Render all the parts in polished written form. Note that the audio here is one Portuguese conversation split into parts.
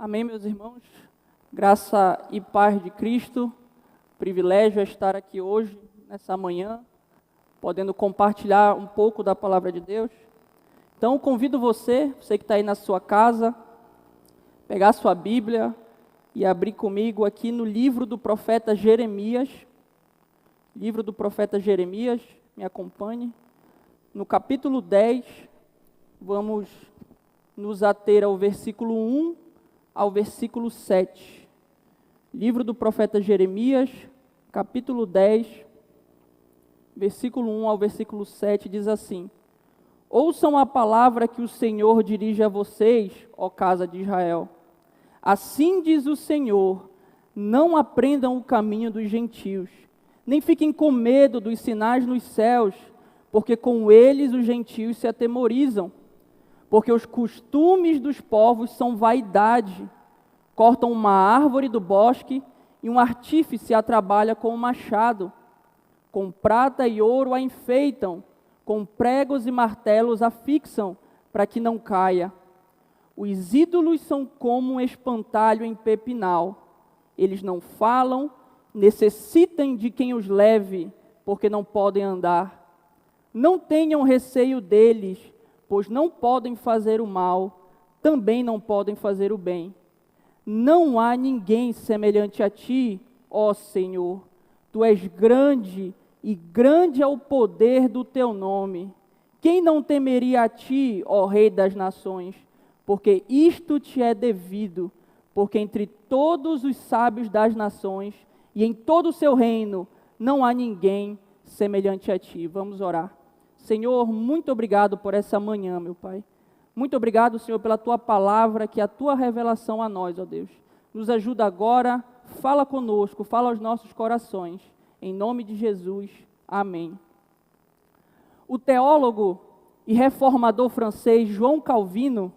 Amém, meus irmãos? Graça e paz de Cristo. Privilégio é estar aqui hoje, nessa manhã, podendo compartilhar um pouco da palavra de Deus. Então, convido você que está aí na sua casa, pegar a sua Bíblia e abrir comigo aqui no livro do profeta Jeremias. Livro do profeta Jeremias, me acompanhe. No capítulo 10, vamos nos ater ao versículo 1 ao versículo 7. Livro do profeta Jeremias, capítulo 10, versículo 1 ao versículo 7, diz assim: Ouçam a palavra que o Senhor dirige a vocês, ó casa de Israel. Assim diz o Senhor: não aprendam o caminho dos gentios, nem fiquem com medo dos sinais nos céus, porque com eles os gentios se atemorizam. Porque os costumes dos povos são vaidade. Cortam uma árvore do bosque e um artífice a trabalha com um machado. Com prata e ouro a enfeitam, com pregos e martelos a fixam, para que não caia. Os ídolos são como um espantalho em pepinal. Eles não falam, necessitem de quem os leve, porque não podem andar. Não tenham receio deles, pois não podem fazer o mal, também não podem fazer o bem. Não há ninguém semelhante a ti, ó Senhor. Tu és grande, e grande é o poder do teu nome. Quem não temeria a ti, ó Rei das nações? Porque isto te é devido, porque entre todos os sábios das nações, e em todo o seu reino, não há ninguém semelhante a ti. Vamos orar. Senhor, muito obrigado por essa manhã, meu Pai. Muito obrigado, Senhor, pela Tua palavra, que é a Tua revelação a nós, ó Deus. Nos ajuda agora, fala conosco, fala aos nossos corações. Em nome de Jesus, amém. O teólogo e reformador francês João Calvino,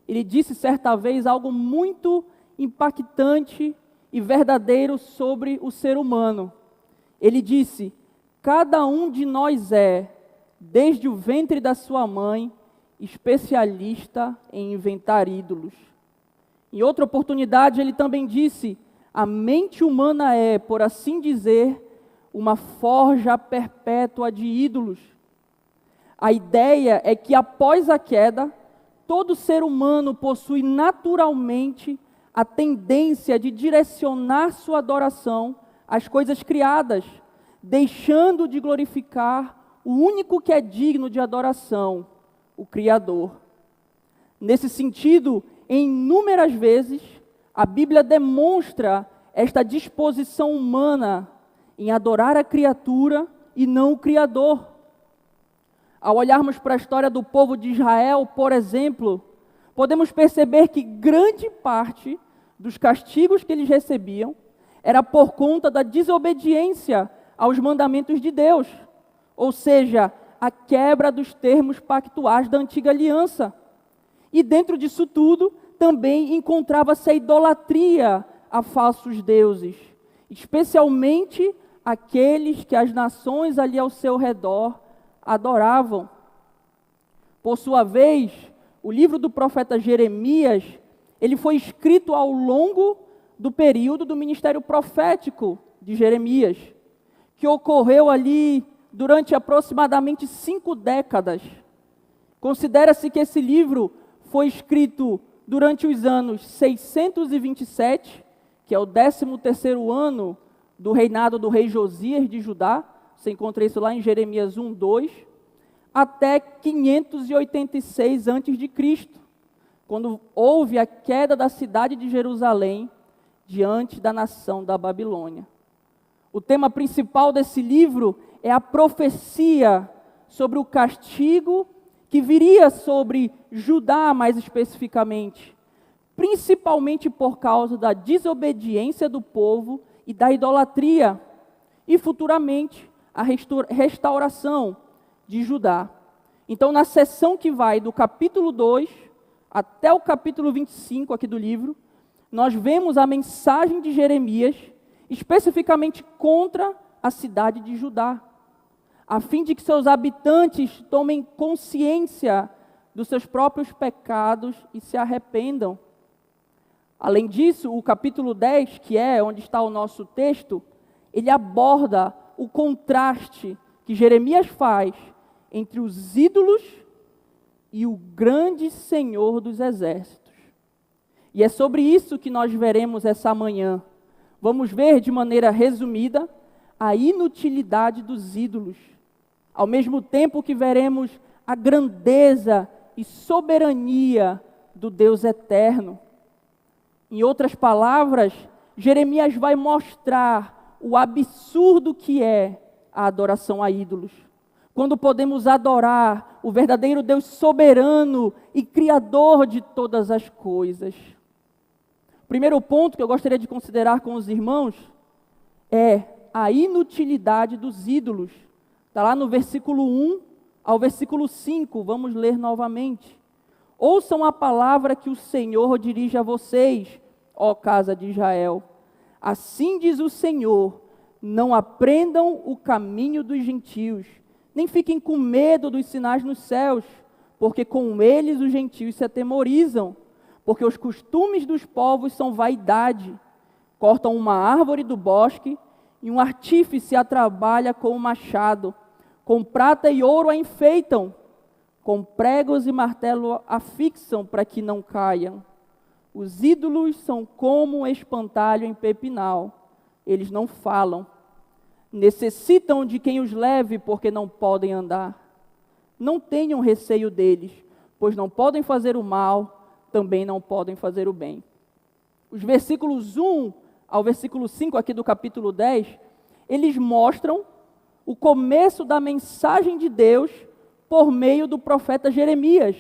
ele disse certa vez algo muito impactante e verdadeiro sobre o ser humano. Ele disse: cada um de nós é, desde o ventre da sua mãe, especialista em inventar ídolos. Em outra oportunidade, ele também disse: a mente humana é, por assim dizer, uma forja perpétua de ídolos. A ideia é que após a queda, todo ser humano possui naturalmente a tendência de direcionar sua adoração às coisas criadas, deixando de glorificar o único que é digno de adoração, o Criador. Nesse sentido, em inúmeras vezes, a Bíblia demonstra esta disposição humana em adorar a criatura e não o Criador. Ao olharmos para a história do povo de Israel, por exemplo, podemos perceber que grande parte dos castigos que eles recebiam era por conta da desobediência aos mandamentos de Deus. Ou seja, a quebra dos termos pactuais da antiga aliança. E dentro disso tudo, também encontrava-se a idolatria a falsos deuses, especialmente aqueles que as nações ali ao seu redor adoravam. Por sua vez, o livro do profeta Jeremias, ele foi escrito ao longo do período do ministério profético de Jeremias, que ocorreu ali durante aproximadamente 5 décadas. Considera-se que esse livro foi escrito durante os anos 627, que é o 13º ano do reinado do rei Josias de Judá, você encontra isso lá em Jeremias 1, 2, até 586 a.C., quando houve a queda da cidade de Jerusalém diante da nação da Babilônia. O tema principal desse livro é a profecia sobre o castigo que viria sobre Judá, mais especificamente, principalmente por causa da desobediência do povo e da idolatria, e futuramente a restauração de Judá. Então, na seção que vai do capítulo 2 até o capítulo 25 aqui do livro, nós vemos a mensagem de Jeremias, especificamente contra a cidade de Judá, a fim de que seus habitantes tomem consciência dos seus próprios pecados e se arrependam. Além disso, o capítulo 10, que é onde está o nosso texto, ele aborda o contraste que Jeremias faz entre os ídolos e o grande Senhor dos exércitos. E é sobre isso que nós veremos essa manhã. Vamos ver de maneira resumida a inutilidade dos ídolos, ao mesmo tempo que veremos a grandeza e soberania do Deus eterno. Em outras palavras, Jeremias vai mostrar o absurdo que é a adoração a ídolos. Quando podemos adorar o verdadeiro Deus soberano e criador de todas as coisas. O primeiro ponto que eu gostaria de considerar com os irmãos é a inutilidade dos ídolos. Está lá no versículo 1 ao versículo 5, vamos ler novamente. Ouçam a palavra que o Senhor dirige a vocês, ó casa de Israel. Assim diz o Senhor, não aprendam o caminho dos gentios, nem fiquem com medo dos sinais nos céus, porque com eles os gentios se atemorizam, porque os costumes dos povos são vaidade. Cortam uma árvore do bosque e um artífice a trabalha com o machado. Com prata e ouro a enfeitam, com pregos e martelo a fixam para que não caiam. Os ídolos são como um espantalho em pepinal. Eles não falam. Necessitam de quem os leve, porque não podem andar. Não tenham receio deles, pois não podem fazer o mal, também não podem fazer o bem. Os versículos 1 ao versículo 5 aqui do capítulo 10, eles mostram o começo da mensagem de Deus por meio do profeta Jeremias,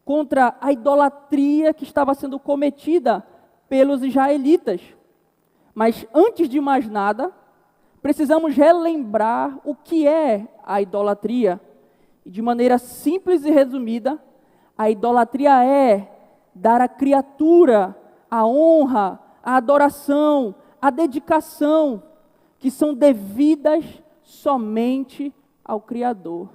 contra a idolatria que estava sendo cometida pelos israelitas. Mas antes de mais nada, precisamos relembrar o que é a idolatria. E de maneira simples e resumida, a idolatria é dar à criatura a honra, a adoração, a dedicação, que são devidas somente ao Criador.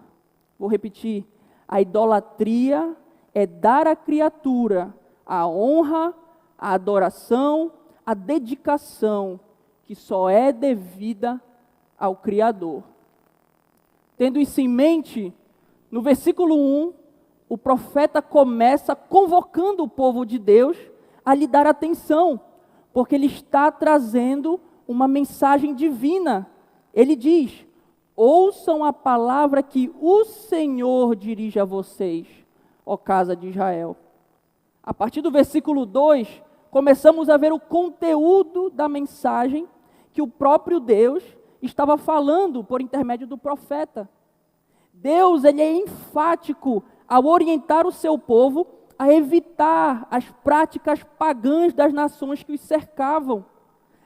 Vou repetir, a idolatria é dar à criatura a honra, a adoração, a dedicação, que só é devida ao Criador. Tendo isso em mente, no versículo 1, o profeta começa convocando o povo de Deus a lhe dar atenção, porque ele está trazendo uma mensagem divina. Ele diz: ouçam a palavra que o Senhor dirige a vocês, ó casa de Israel. A partir do versículo 2, começamos a ver o conteúdo da mensagem que o próprio Deus estava falando por intermédio do profeta. Deus, ele é enfático ao orientar o seu povo a evitar as práticas pagãs das nações que os cercavam,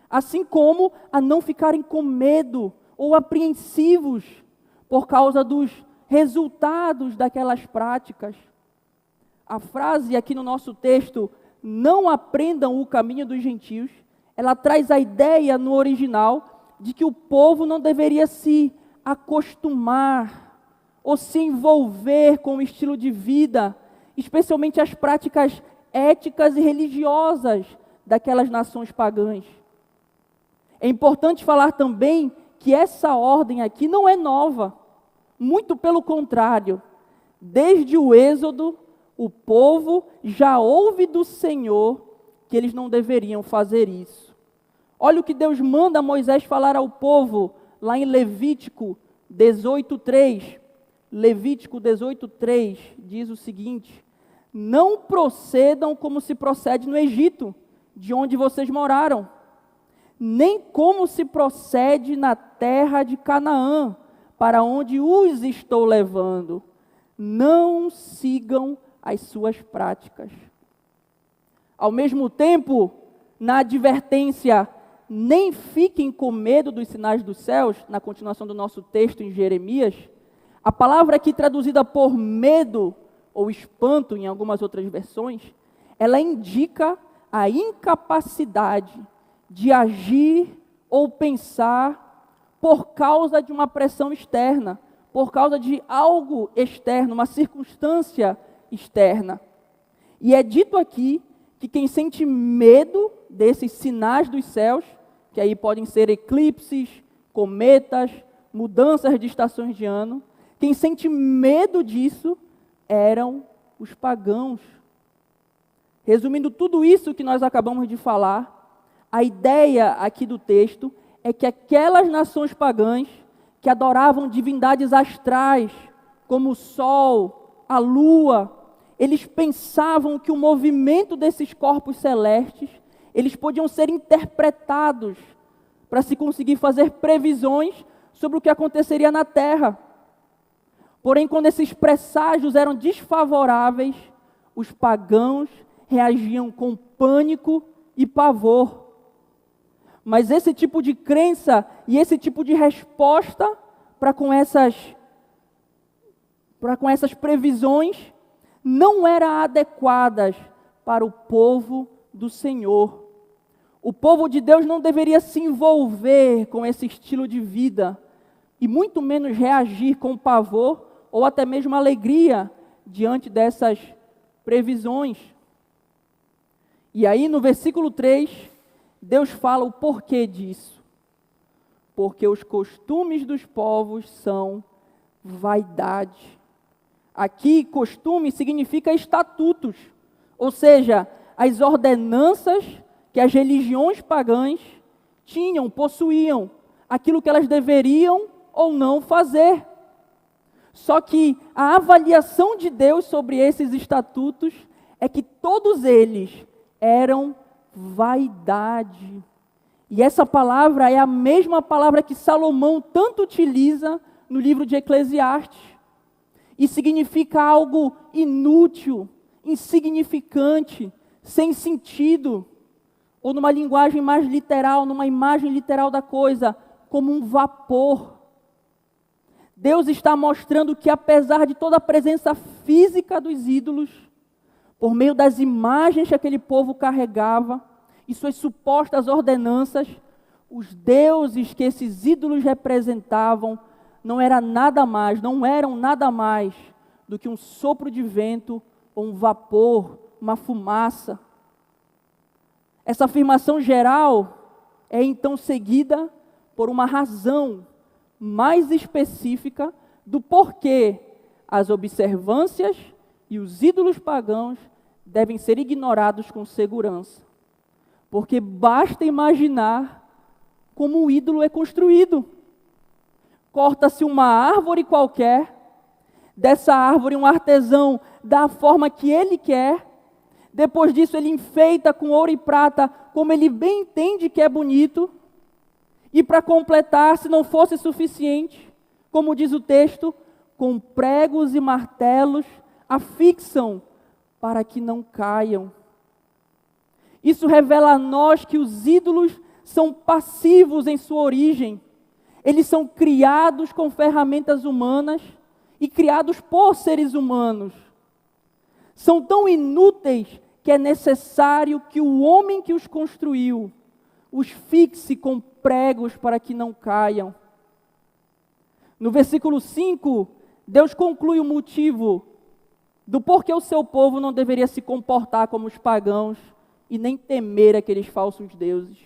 assim como a não ficarem com medo ou apreensivos por causa dos resultados daquelas práticas. A frase aqui no nosso texto, não aprendam o caminho dos gentios, ela traz a ideia no original de que o povo não deveria se acostumar ou se envolver com o estilo de vida, especialmente as práticas éticas e religiosas daquelas nações pagãs. É importante falar também que essa ordem aqui não é nova, muito pelo contrário. Desde o Êxodo, o povo já ouve do Senhor que eles não deveriam fazer isso. Olha o que Deus manda Moisés falar ao povo, lá em Levítico 18:3. Levítico 18:3 diz o seguinte: não procedam como se procede no Egito, de onde vocês moraram, nem como se procede na terra de Canaã, para onde os estou levando. Não sigam as suas práticas. Ao mesmo tempo, na advertência, nem fiquem com medo dos sinais dos céus, na continuação do nosso texto em Jeremias, a palavra aqui traduzida por medo ou espanto em algumas outras versões, ela indica a incapacidade de agir ou pensar por causa de uma pressão externa, por causa de algo externo, uma circunstância externa. E é dito aqui que quem sente medo desses sinais dos céus, que aí podem ser eclipses, cometas, mudanças de estações de ano, quem sente medo disso eram os pagãos. Resumindo tudo isso que nós acabamos de falar, a ideia aqui do texto é que aquelas nações pagãs que adoravam divindades astrais, como o sol, a lua, eles pensavam que o movimento desses corpos celestes, eles podiam ser interpretados para se conseguir fazer previsões sobre o que aconteceria na terra. Porém, quando esses presságios eram desfavoráveis, os pagãos reagiam com pânico e pavor. Mas esse tipo de crença e esse tipo de resposta para com essas previsões não eram adequadas para o povo do Senhor. O povo de Deus não deveria se envolver com esse estilo de vida e muito menos reagir com pavor ou até mesmo alegria diante dessas previsões. E aí no versículo 3, Deus fala o porquê disso. Porque os costumes dos povos são vaidade. Aqui, costume significa estatutos, ou seja, as ordenanças que as religiões pagãs tinham, possuíam, aquilo que elas deveriam ou não fazer. Só que a avaliação de Deus sobre esses estatutos é que todos eles eram vaidade. E essa palavra é a mesma palavra que Salomão tanto utiliza no livro de Eclesiastes. E significa algo inútil, insignificante, sem sentido. Ou numa linguagem mais literal, numa imagem literal da coisa, como um vapor. Deus está mostrando que apesar de toda a presença física dos ídolos, por meio das imagens que aquele povo carregava, e suas supostas ordenanças, os deuses que esses ídolos representavam não eram nada mais do que um sopro de vento ou um vapor, uma fumaça. Essa afirmação geral é então seguida por uma razão mais específica do porquê as observâncias e os ídolos pagãos devem ser ignorados com segurança. Porque basta imaginar como o ídolo é construído. Corta-se uma árvore qualquer, dessa árvore um artesão dá a forma que ele quer, depois disso ele enfeita com ouro e prata como ele bem entende que é bonito, e para completar, se não fosse suficiente, como diz o texto, com pregos e martelos afixam para que não caiam. Isso revela a nós que os ídolos são passivos em sua origem. Eles são criados com ferramentas humanas e criados por seres humanos. São tão inúteis que é necessário que o homem que os construiu os fixe com pregos para que não caiam. No versículo 5, Deus conclui o motivo do porquê o seu povo não deveria se comportar como os pagãos e nem temer aqueles falsos deuses.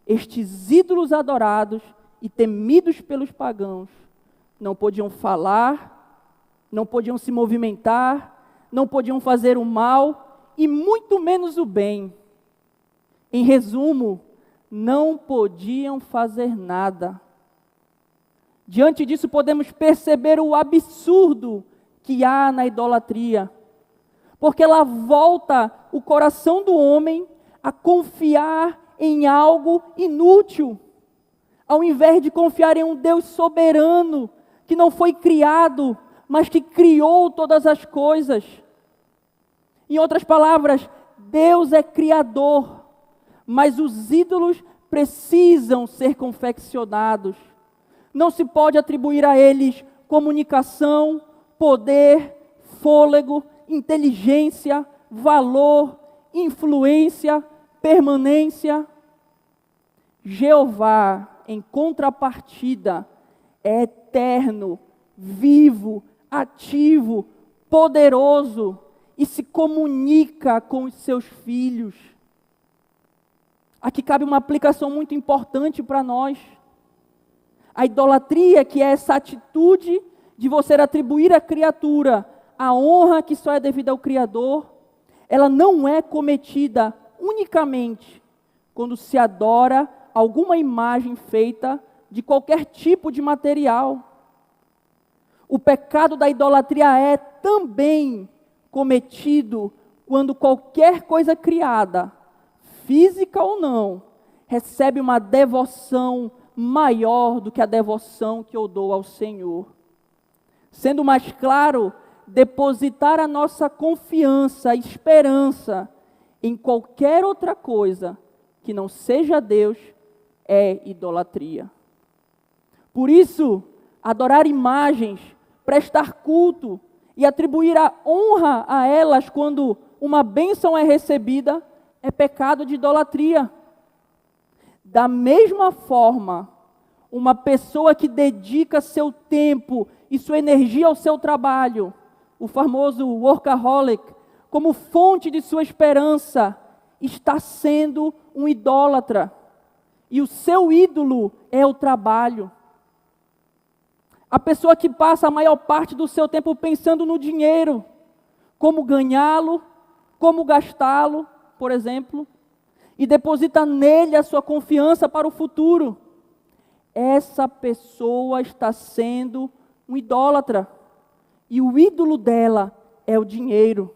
Estes ídolos adorados e temidos pelos pagãos não podiam falar, não podiam se movimentar, não podiam fazer o mal e muito menos o bem. Em resumo, não podiam fazer nada. Diante disso, podemos perceber o absurdo que há na idolatria, porque ela volta o coração do homem a confiar em algo inútil, ao invés de confiar em um Deus soberano, que não foi criado, mas que criou todas as coisas. Em outras palavras, Deus é criador, mas os ídolos precisam ser confeccionados. Não se pode atribuir a eles comunicação, poder, fôlego, inteligência, valor, influência, permanência. Jeová, em contrapartida, é eterno, vivo, ativo, poderoso. e se comunica com os seus filhos. Aqui cabe uma aplicação muito importante para nós. A idolatria, que é essa atitude de você atribuir à criatura a honra que só é devida ao Criador, ela não é cometida unicamente quando se adora alguma imagem feita de qualquer tipo de material. O pecado da idolatria é também cometido quando qualquer coisa criada, física ou não, recebe uma devoção maior do que a devoção que eu dou ao Senhor. Sendo mais claro, depositar a nossa confiança, esperança em qualquer outra coisa que não seja Deus é idolatria. Por isso, adorar imagens, prestar culto e atribuir a honra a elas quando uma bênção é recebida é pecado de idolatria. Da mesma forma, uma pessoa que dedica seu tempo e sua energia ao seu trabalho, o famoso workaholic, como fonte de sua esperança, está sendo um idólatra. E o seu ídolo é o trabalho. A pessoa que passa a maior parte do seu tempo pensando no dinheiro, como ganhá-lo, como gastá-lo, por exemplo, e deposita nele a sua confiança para o futuro, essa pessoa está sendo um idólatra. E o ídolo dela é o dinheiro.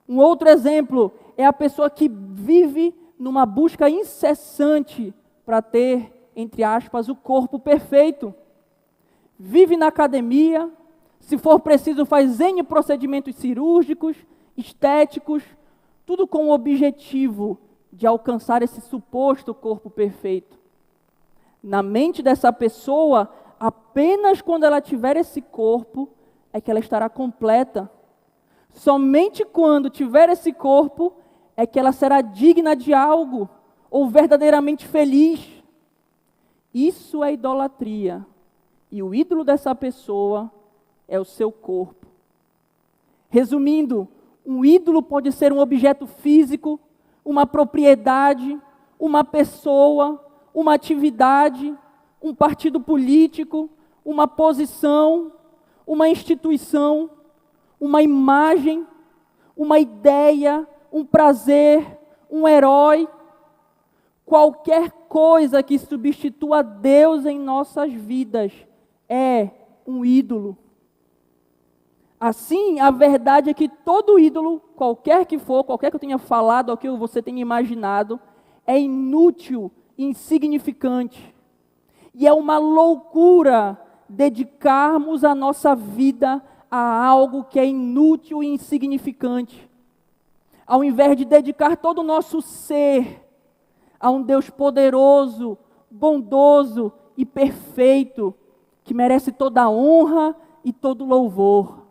Um outro exemplo é a pessoa que vive numa busca incessante para ter, entre aspas, o corpo perfeito. Vive na academia, se for preciso faz N procedimentos cirúrgicos, estéticos, tudo com o objetivo de alcançar esse suposto corpo perfeito. Na mente dessa pessoa, apenas quando ela tiver esse corpo, é que ela estará completa. Somente quando tiver esse corpo, é que ela será digna de algo, ou verdadeiramente feliz. Isso é idolatria. E o ídolo dessa pessoa é o seu corpo. Resumindo, um ídolo pode ser um objeto físico, uma propriedade, uma pessoa, uma atividade, um partido político, uma posição, uma instituição, uma imagem, uma ideia, um prazer, um herói. Qualquer coisa que substitua Deus em nossas vidas é um ídolo. Assim, a verdade é que todo ídolo, qualquer que for, qualquer que eu tenha falado, ou que você tenha imaginado, é inútil e insignificante. E é uma loucura dedicarmos a nossa vida a algo que é inútil e insignificante. Ao invés de dedicar todo o nosso ser a um Deus poderoso, bondoso e perfeito, que merece toda a honra e todo o louvor.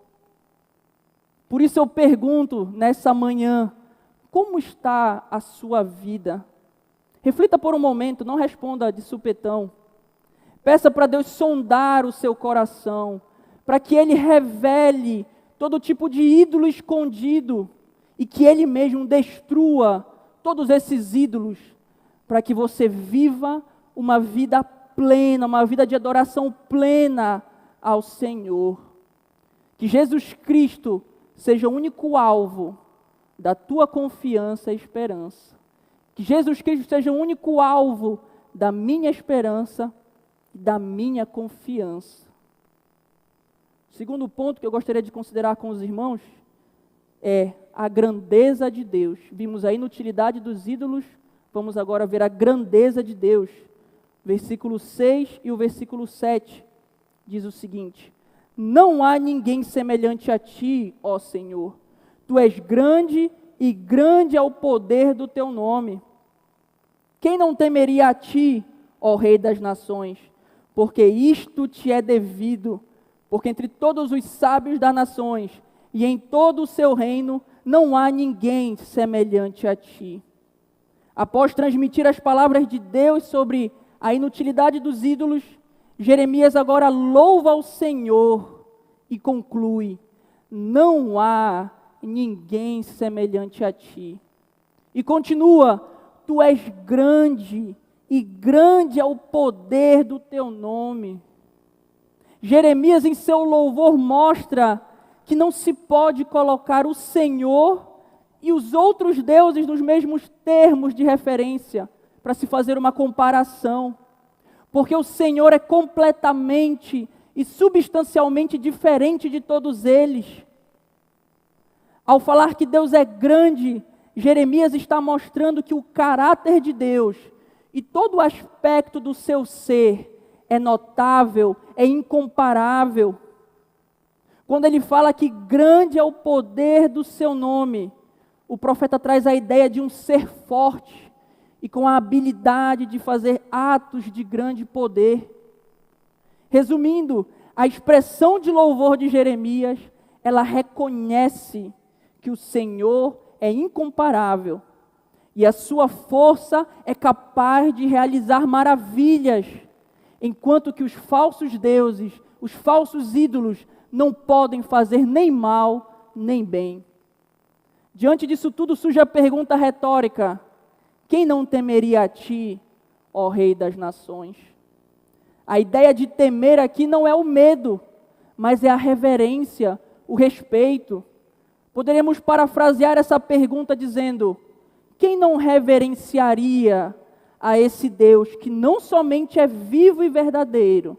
Por isso eu pergunto nessa manhã, como está a sua vida? Reflita por um momento, não responda de supetão. Peça para Deus sondar o seu coração, para que Ele revele todo tipo de ídolo escondido e que Ele mesmo destrua todos esses ídolos, para que você viva uma vida plena, uma vida de adoração plena ao Senhor. Que Jesus Cristo seja o único alvo da tua confiança e esperança. Que Jesus Cristo seja o único alvo da minha esperança e da minha confiança. O segundo ponto que eu gostaria de considerar com os irmãos é a grandeza de Deus. Vimos a inutilidade dos ídolos, vamos agora ver a grandeza de Deus. Versículo 6 e o versículo 7 diz o seguinte: não há ninguém semelhante a ti, ó Senhor. Tu és grande e grande é o poder do teu nome. Quem não temeria a ti, ó Rei das nações? Porque isto te é devido, porque entre todos os sábios das nações e em todo o seu reino não há ninguém semelhante a ti. Após transmitir as palavras de Deus sobre a inutilidade dos ídolos, Jeremias agora louva ao Senhor e conclui: não há ninguém semelhante a ti. E continua, tu és grande, e grande é o poder do teu nome. Jeremias, em seu louvor, mostra que não se pode colocar o Senhor e os outros deuses nos mesmos termos de referência, para se fazer uma comparação, porque o Senhor é completamente e substancialmente diferente de todos eles. Ao falar que Deus é grande, Jeremias está mostrando que o caráter de Deus e todo o aspecto do seu ser é notável, é incomparável. Quando ele fala que grande é o poder do seu nome, o profeta traz a ideia de um ser forte e com a habilidade de fazer atos de grande poder. Resumindo, a expressão de louvor de Jeremias, ela reconhece que o Senhor é incomparável e a sua força é capaz de realizar maravilhas, enquanto que os falsos deuses, os falsos ídolos, não podem fazer nem mal, nem bem. Diante disso tudo surge a pergunta retórica: quem não temeria a ti, ó Rei das Nações? A ideia de temer aqui não é o medo, mas é a reverência, o respeito. Poderíamos parafrasear essa pergunta dizendo: quem não reverenciaria a esse Deus que não somente é vivo e verdadeiro,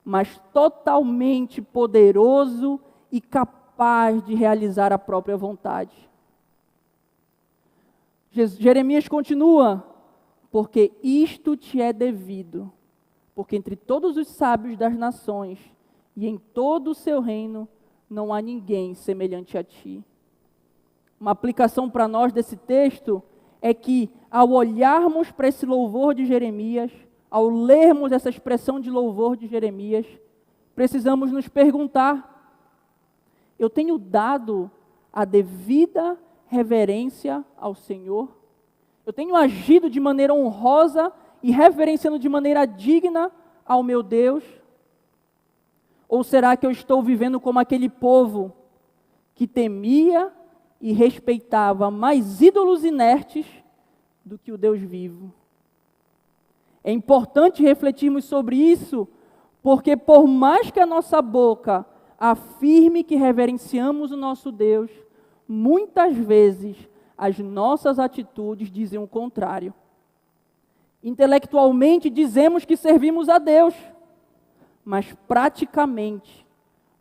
mas totalmente poderoso e capaz de realizar a própria vontade? Jeremias continua: porque isto te é devido, porque entre todos os sábios das nações e em todo o seu reino não há ninguém semelhante a ti. Uma aplicação para nós desse texto é que, ao olharmos para esse louvor de Jeremias, ao lermos essa expressão de louvor de Jeremias, precisamos nos perguntar: eu tenho dado a devida reverência ao Senhor? Eu tenho agido de maneira honrosa e reverenciando de maneira digna ao meu Deus? Ou será que eu estou vivendo como aquele povo que temia e respeitava mais ídolos inertes do que o Deus vivo? É importante refletirmos sobre isso, porque por mais que a nossa boca afirme que reverenciamos o nosso Deus, muitas vezes as nossas atitudes dizem o contrário. Intelectualmente dizemos que servimos a Deus, mas praticamente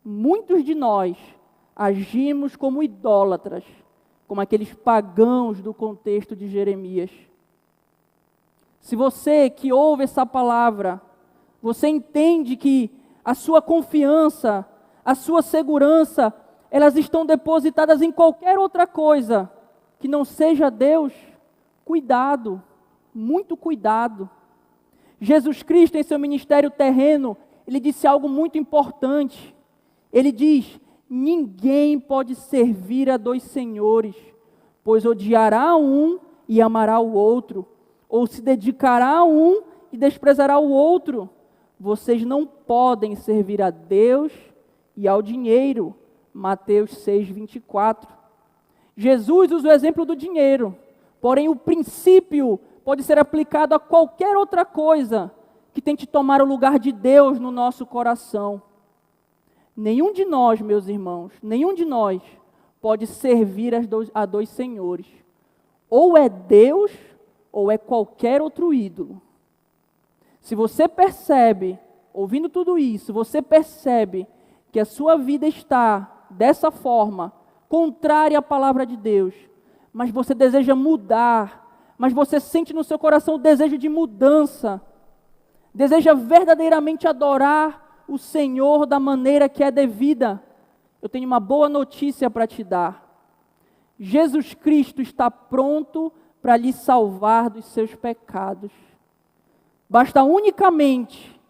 muitos de nós agimos como idólatras, como aqueles pagãos do contexto de Jeremias. Se você que ouve essa palavra, você entende que a sua confiança, a sua segurança, elas estão depositadas em qualquer outra coisa que não seja Deus, cuidado, muito cuidado. Jesus Cristo, em seu ministério terreno, ele disse algo muito importante. Ele diz: ninguém pode servir a dois senhores, pois odiará um e amará o outro, ou se dedicará a um e desprezará o outro. Vocês não podem servir a Deus e ao dinheiro. Mateus 6:24. Jesus usa o exemplo do dinheiro, porém o princípio pode ser aplicado a qualquer outra coisa que tente tomar o lugar de Deus no nosso coração. Nenhum de nós, meus irmãos, nenhum de nós pode servir a dois senhores. Ou é Deus, ou é qualquer outro ídolo. Se você percebe, ouvindo tudo isso, você percebe que a sua vida está dessa forma, contrária à palavra de Deus, mas você deseja mudar, mas você sente no seu coração o desejo de mudança, deseja verdadeiramente adorar o Senhor da maneira que é devida, eu tenho uma boa notícia para te dar. Jesus Cristo está pronto para lhe salvar dos seus pecados. Basta unicamente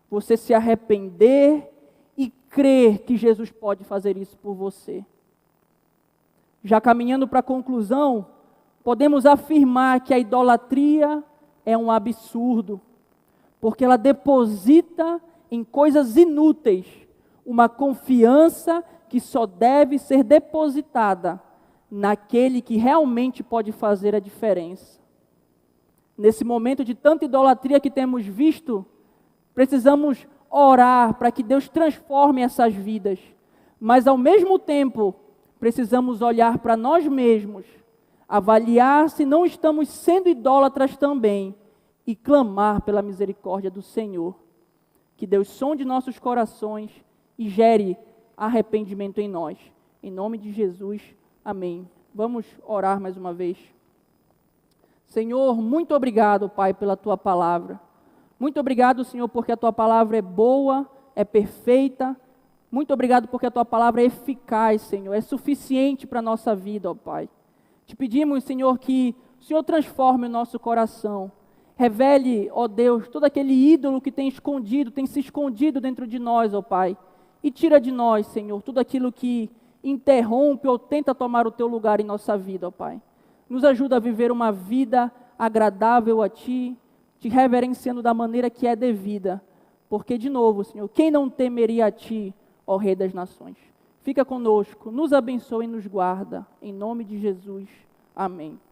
você se arrepender e crer que Jesus pode fazer isso por você. Já caminhando para a conclusão, podemos afirmar que a idolatria é um absurdo, porque ela deposita em coisas inúteis uma confiança que só deve ser depositada naquele que realmente pode fazer a diferença. Nesse momento de tanta idolatria que temos visto, precisamos orar para que Deus transforme essas vidas. Mas, ao mesmo tempo, precisamos olhar para nós mesmos, avaliar se não estamos sendo idólatras também e clamar pela misericórdia do Senhor. Que Deus sonde nossos corações e gere arrependimento em nós. Em nome de Jesus, amém. Vamos orar mais uma vez. Senhor, muito obrigado, Pai, pela Tua palavra. Muito obrigado, Senhor, porque a Tua palavra é boa, é perfeita. Muito obrigado porque a Tua palavra é eficaz, Senhor, é suficiente para a nossa vida, ó Pai. Te pedimos, Senhor, que o Senhor transforme o nosso coração. Revele, ó Deus, todo aquele ídolo que tem se escondido dentro de nós, ó Pai. E tira de nós, Senhor, tudo aquilo que interrompe ou tenta tomar o Teu lugar em nossa vida, ó Pai. Nos ajuda a viver uma vida agradável a Ti, te reverenciando da maneira que é devida. Porque, de novo, Senhor, quem não temeria a Ti, ó Rei das Nações? Fica conosco, nos abençoa e nos guarda. Em nome de Jesus. Amém.